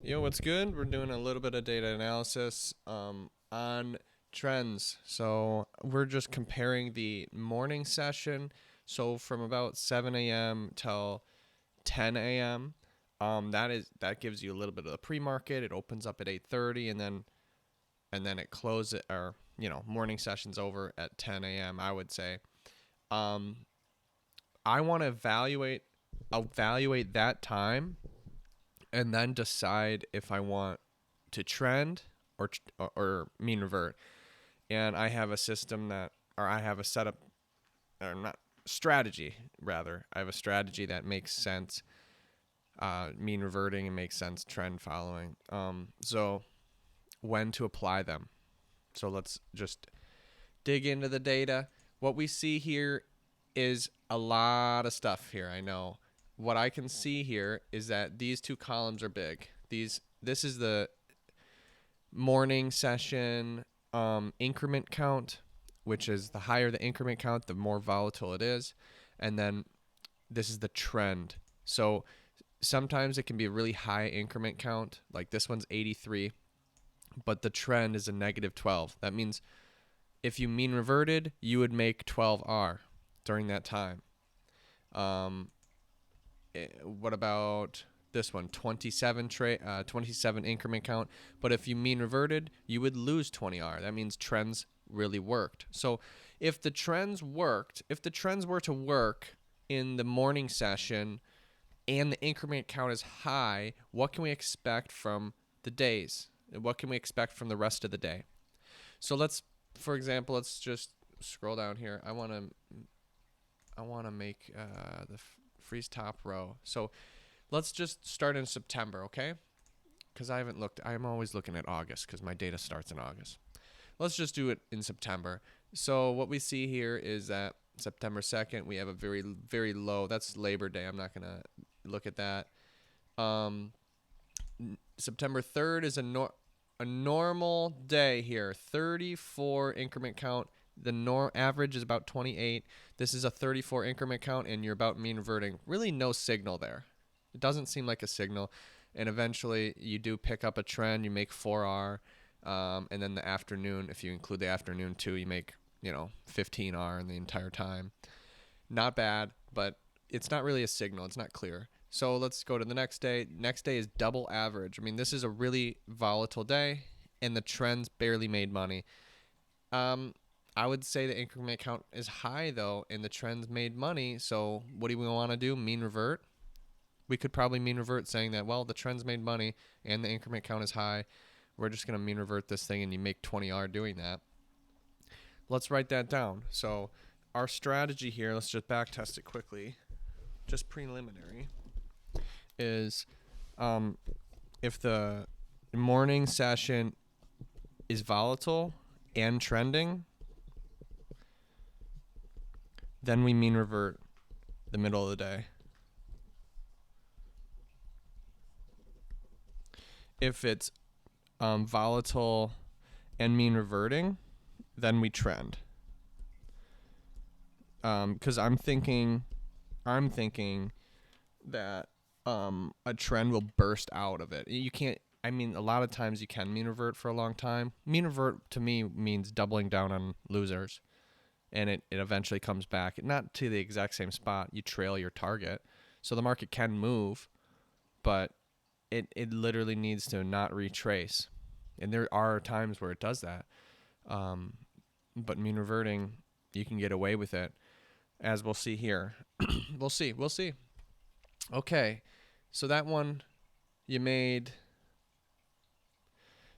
Yo, what's good? We're doing a little bit of data analysis on trends. So we're just comparing the morning session. So from about 7 a.m. till 10 a.m. That gives you a little bit of the pre-market. It opens up at 8:30, and then it closes, or morning session's over at 10 a.m. I would say. Um, I want to evaluate that time and then decide if I want to trend or mean revert. And I have a system or I have a setup, or not strategy rather. I have a strategy that makes sense. Mean reverting and makes sense trend following. So when to apply them. So let's just dig into the data. What we see here is a lot of stuff here. I know. What I can see here is that these two columns are big. This is the morning session increment count, which is the higher the increment count, the more volatile it is. And then this is the trend. So sometimes it can be a really high increment count, like this one's 83, but the trend is a negative 12. That means if you mean reverted, you would make 12R during that time. What about this one? 27 increment count. But if you mean reverted, you would lose 20R. That means trends really worked. So if the trends were to work in the morning session and the increment count is high, what can we expect from the days? What can we expect from the rest of the day? So for example, let's just scroll down here. I want to make the freeze top row. So let's just start in September, okay? Because I haven't looked. I'm always looking at August because my data starts in August. Let's just do it in September. So what we see here is that September 2nd, we have a very, very low. That's Labor Day. I'm not going to look at that. September 3rd is a normal day here. 34 increment count. The average is about 28. This is a 34 increment count, and you're about mean reverting. Really no signal there. It doesn't seem like a signal. And eventually you do pick up a trend. You make 4R. And then the afternoon, if you include the afternoon too, you make 15R in the entire time. Not bad, but it's not really a signal. It's not clear. So let's go to the next day. Next day is double average. I mean, this is a really volatile day, and the trends barely made money. I would say the increment count is high, though, and the trends made money. So what do we want to do? Mean revert? We could probably mean revert saying that, well, the trends made money and the increment count is high. We're just going to mean revert this thing, and you make 20R doing that. Let's write that down. So our strategy here, let's just back test it quickly, just preliminary, is if the morning session is volatile and trending, then we mean revert the middle of the day. If it's volatile and mean reverting, then we trend. Because I'm thinking that a trend will burst out of it. You can't. I mean, a lot of times you can mean revert for a long time. Mean revert to me means doubling down on losers, and it eventually comes back, not to the exact same spot. You trail your target, so the market can move, but it literally needs to not retrace. And there are times where it does that. But mean reverting, you can get away with it, as we'll see here. We'll see. Okay, so that one you made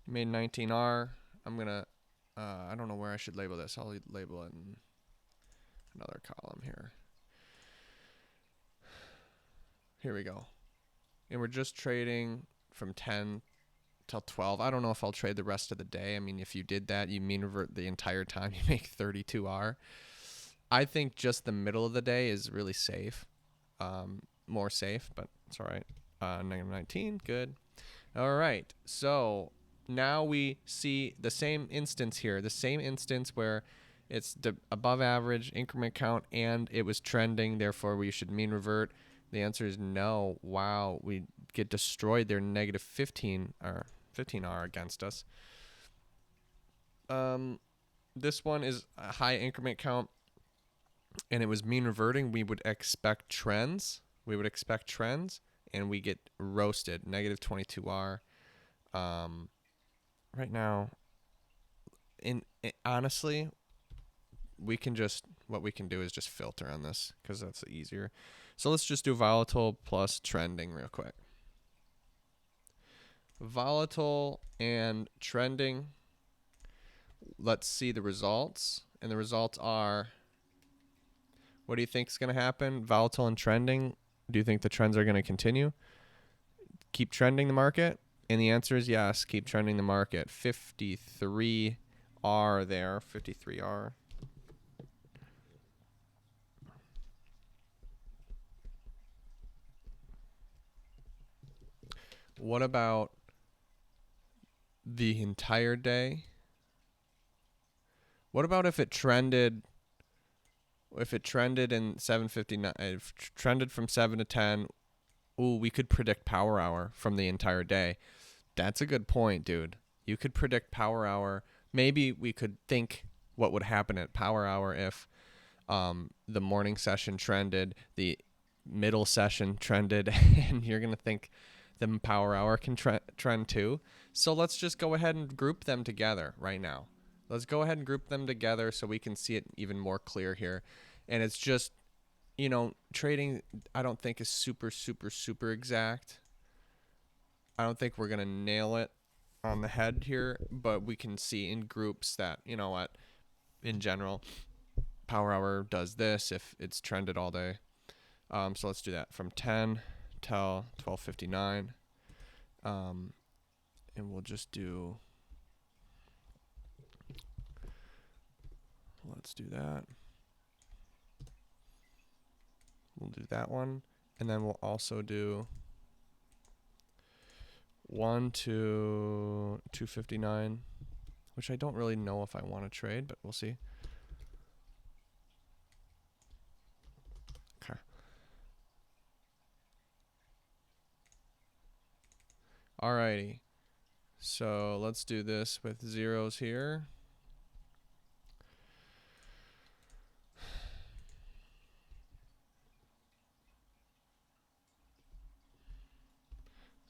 19R. I'm gonna I don't know where I should label this. I'll label it in another column here. Here we go. And we're just trading from 10 till 12. I don't know if I'll trade the rest of the day. I mean, if you did that, you mean revert the entire time, you make 32R. I think just the middle of the day is really safe. More safe, but it's all right. Negative 19, good. All right, so now we see the same instance here, the same instance where it's the above average increment count and it was trending, therefore we should mean revert. The answer is no. Wow, we get destroyed. They're negative 15 or 15R against us. This one is a high increment count, and it was mean reverting. We would expect trends. And we get roasted. Negative 22R. Right now, honestly, what we can do is just filter on this because that's easier. So let's just do volatile plus trending real quick. Volatile and trending. Let's see the results. And the results are, what do you think is going to happen? Volatile and trending. Do you think the trends are going to continue? Keep trending the market? And the answer is yes, keep trending the market. 53R there, 53R. What about the entire day? What about if it trended in 7:59, trended from 7 to 10? Ooh, we could predict power hour from the entire day. That's a good point, dude. You could predict power hour. Maybe we could think what would happen at power hour if the morning session trended, the middle session trended, and you're going to think the power hour can trend too. So let's just go ahead and group them together right now. Let's go ahead and group them together so we can see it even more clear here. And it's just, trading, I don't think is super, super, super exact. I don't think we're going to nail it on the head here, but we can see in groups that, in general, power hour does this if it's trended all day. So let's do that from 10 till 12:59. And we'll just do, let's do that. We'll do that one. And then we'll also do 1 to 2:59, which I don't really know if I want to trade, but we'll see. Okay. Alrighty. So let's do this with zeros here.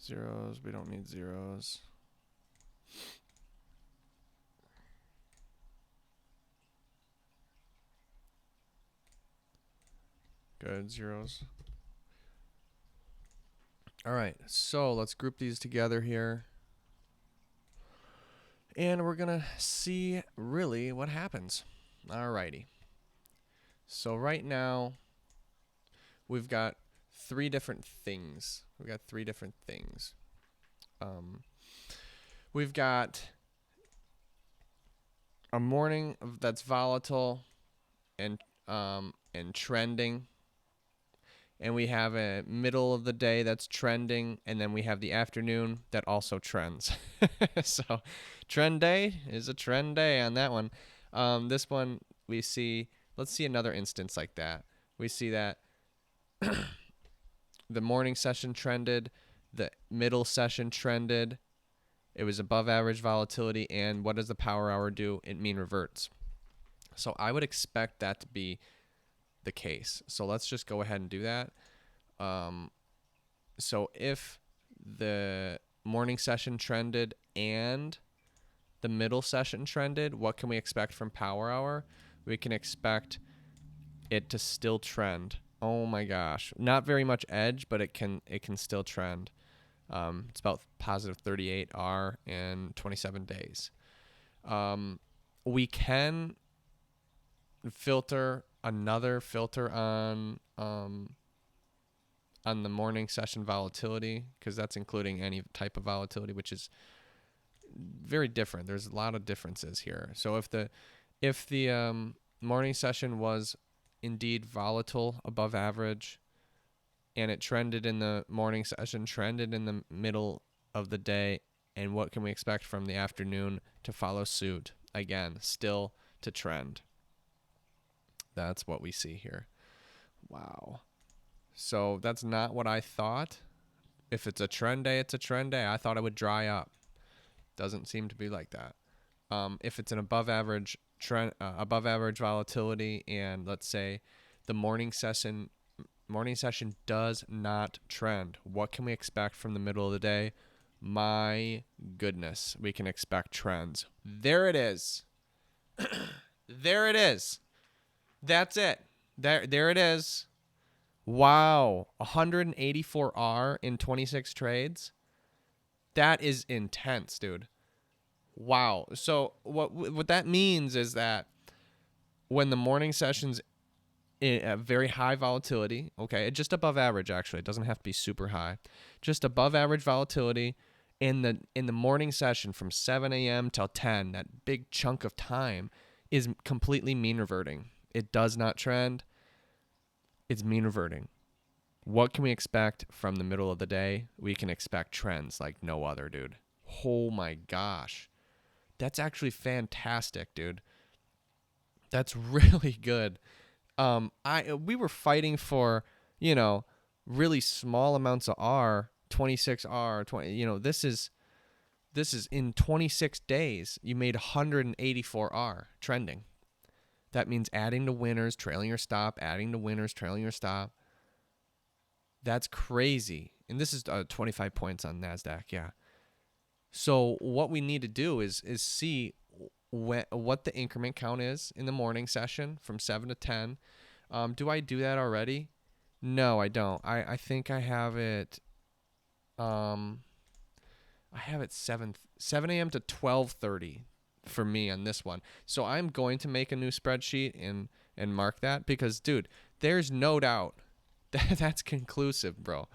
Zeros, we don't need zeros. Good, zeros. All right, so let's group these together here. And we're going to see really what happens. All righty. So right now, we've got three different things. We've got a morning that's volatile and trending, and we have a middle of the day that's trending, and then we have the afternoon that also trends. So trend day is a trend day on that one. This one we see, let's see another instance like that. We see that the morning session trended, the middle session trended, it was above average volatility, and what does the power hour do? It mean reverts. So I would expect that to be the case. So let's just go ahead and do that. So if the morning session trended and the middle session trended, what can we expect from power hour? We can expect it to still trend. Oh my gosh, not very much edge, but it can still trend. It's about positive 38R in 27 days. We can filter another filter on the morning session volatility, because that's including any type of volatility, which is very different. There's a lot of differences here. So if the morning session was indeed volatile, above average, and it trended in the morning session, trended in the middle of the day, and what can we expect from the afternoon to follow suit? Again, still to trend. That's what we see here. Wow. So that's not what I thought, If it's a trend day, it's a trend day. I thought it would dry up. Doesn't seem to be like that. If it's an above average trend, above average volatility, and let's say the morning session does not trend, what can we expect from the middle of the day? My goodness, we can expect trends. There it is. There it is. That's it. There it is. Wow, 184R in 26 trades. That is intense, dude. Wow. So what that means is that when the morning session's at very high volatility, okay, just above average actually, it doesn't have to be super high, just above average volatility in the morning session from 7 a.m. till 10, that big chunk of time is completely mean reverting. It does not trend. It's mean reverting. What can we expect from the middle of the day? We can expect trends like no other, dude. Oh my gosh. That's actually fantastic, dude. That's really good. We were fighting for, really small amounts of R, 26R, 20, this is in 26 days you made 184R trending. That means adding to winners, trailing your stop, adding to winners, trailing your stop. That's crazy. And this is 25 points on NASDAQ, yeah. So what we need to do is see what the increment count is in the morning session from 7 to 10. Do I do that already? No, I don't. I think I have it. I have it 7 a.m. to 12:30 for me on this one. So I'm going to make a new spreadsheet and mark that because, dude, there's no doubt that's conclusive, bro.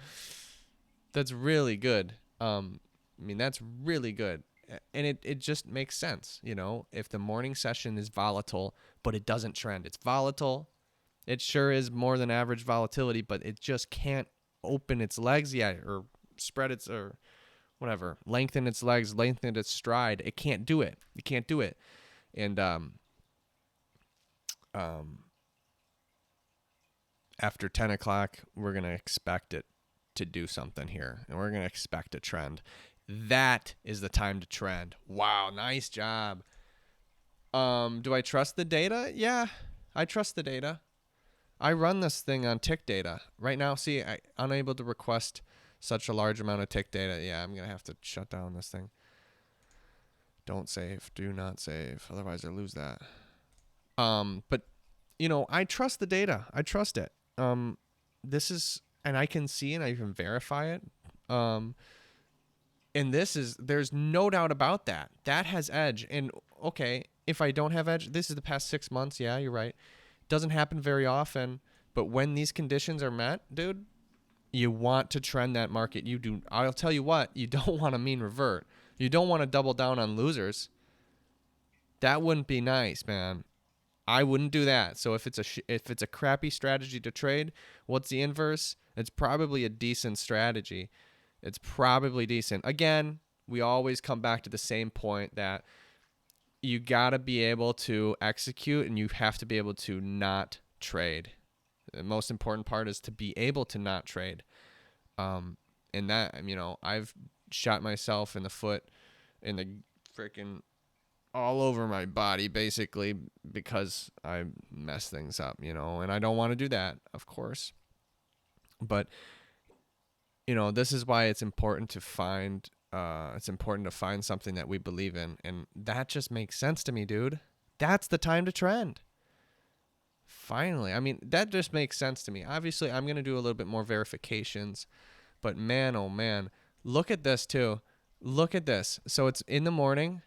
That's really good. That's really good. And it just makes sense, if the morning session is volatile, but it doesn't trend. It's volatile. It sure is more than average volatility, but it just can't open its legs yet or spread its or whatever, lengthen its legs, lengthen its stride. It can't do it. You can't do it. And after 10 o'clock, we're going to expect it to do something here, and we're going to expect a trend. That is the time to trend. Wow, nice job. Do I trust the data? Yeah, I trust the data. I run this thing on tick data. Right now, see, I'm unable to request such a large amount of tick data. Yeah, I'm going to have to shut down this thing. Don't save. Do not save. Otherwise, I lose that. But, I trust the data. I trust it. This is, and I can see and I can verify it. And there's no doubt about that. That has edge. And okay, if I don't have edge, this is the past 6 months. Yeah, you're right. Doesn't happen very often. But when these conditions are met, dude, you want to trend that market. I'll tell you what, you don't want to mean revert. You don't want to double down on losers. That wouldn't be nice, man. I wouldn't do that. So if it's a crappy strategy to trade, what's the inverse? It's probably a decent strategy. It's probably decent. Again, we always come back to the same point that you got to be able to execute and you have to be able to not trade. The most important part is to be able to not trade. And that, I've shot myself in the foot, in the freaking all over my body, basically, because I mess things up, and I don't want to do that, of course. But, this is why it's important to find something that we believe in. And that just makes sense to me, dude. That's the time to trend. Finally. That just makes sense to me. Obviously, I'm going to do a little bit more verifications. But man, oh man. Look at this, too. Look at this. So it's in the morning.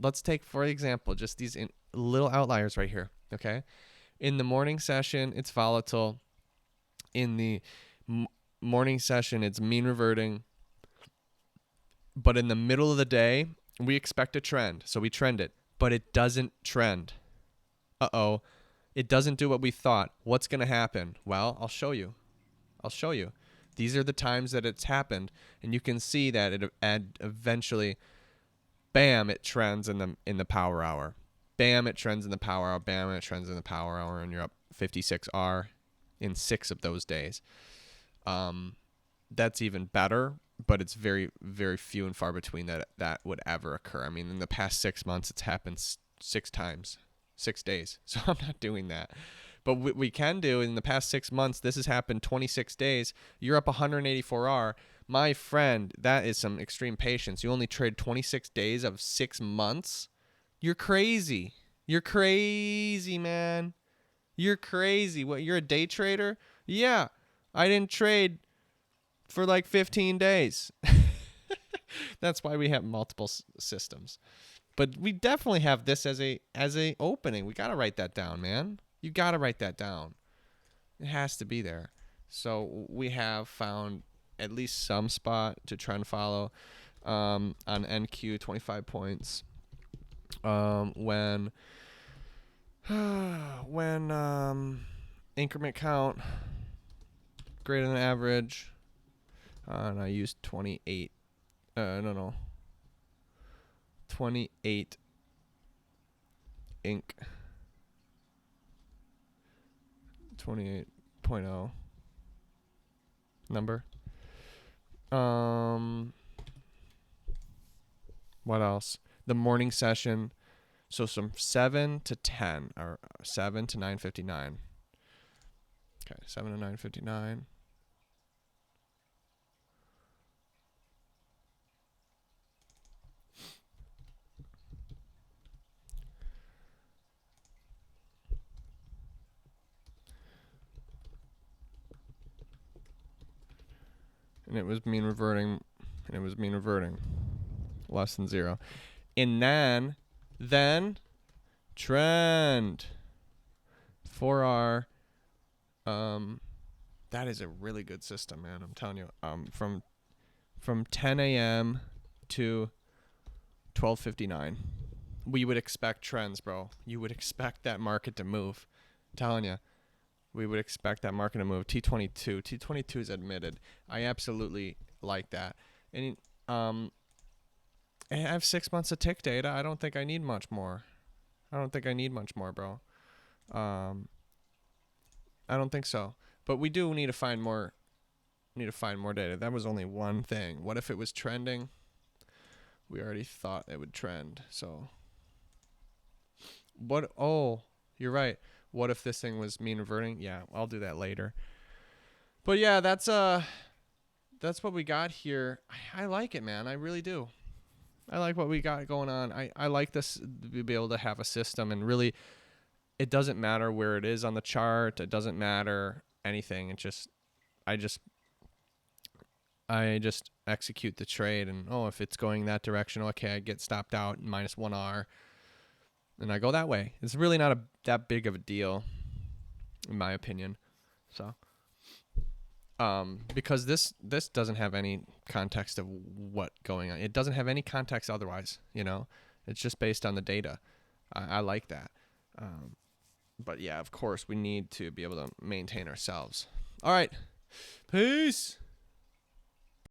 Let's take, for example, just these little outliers right here, okay? In the morning session, it's volatile. In the morning session, it's mean reverting. But in the middle of the day, we expect a trend. So we trend it. But it doesn't trend. Uh-oh. It doesn't do what we thought. What's going to happen? Well, I'll show you. These are the times that it's happened. And you can see that it eventually, bam, it trends in the power hour. Bam, it trends in the power hour. Bam, it trends in the power hour. And you're up 56R in 6 of those days. that's even better, but it's very, very few and far between that would ever occur. I mean, in the past 6 months, it's happened 6 times, 6 days. So I'm not doing that. But what we can do in the past 6 months, this has happened 26 days. You're up 184R. My friend, that is some extreme patience. You only trade 26 days of 6 months? You're crazy. You're crazy, man. You're crazy. What, you're a day trader? Yeah. I didn't trade for like 15 days. That's why we have multiple systems. But we definitely have this as a opening. We got to write that down, man. You got to write that down. It has to be there. So we have found at least some spot to trend follow on NQ 25 points. When increment count greater than average, and I used 28. 28 inc 28.0 number. What else? The morning session. So some 7 to 10 or 7 to 9:59. Okay, 7 to 9:59. And it was mean reverting. Less than 0. And then trend 4R. That is a really good system, man. I'm telling you. From 10 a.m. to 12:59, we would expect trends, bro. You would expect that market to move. I'm telling you, we would expect that market to move. T22 is admitted. I absolutely like that. And I have 6 months of tick data. I don't think I need much more. Bro. I don't think so. But we do need to find more. Data. That was only one thing. What if it was trending? We already thought it would trend. So what? Oh, you're right. What if this thing was mean reverting? Yeah, I'll do that later. But yeah, that's what we got here. I like it, man. I really do. I like what we got going on. I like this, to be able to have a system, and really, it doesn't matter where it is on the chart. It doesn't matter anything. I just execute the trade, and if it's going that direction, okay, I get stopped out minus 1R, and I go that way. It's really not that big of a deal, in my opinion. So, because this doesn't have any context of what going on. It doesn't have any context otherwise. It's just based on the data. I like that. But yeah, of course, we need to be able to maintain ourselves. All right, peace.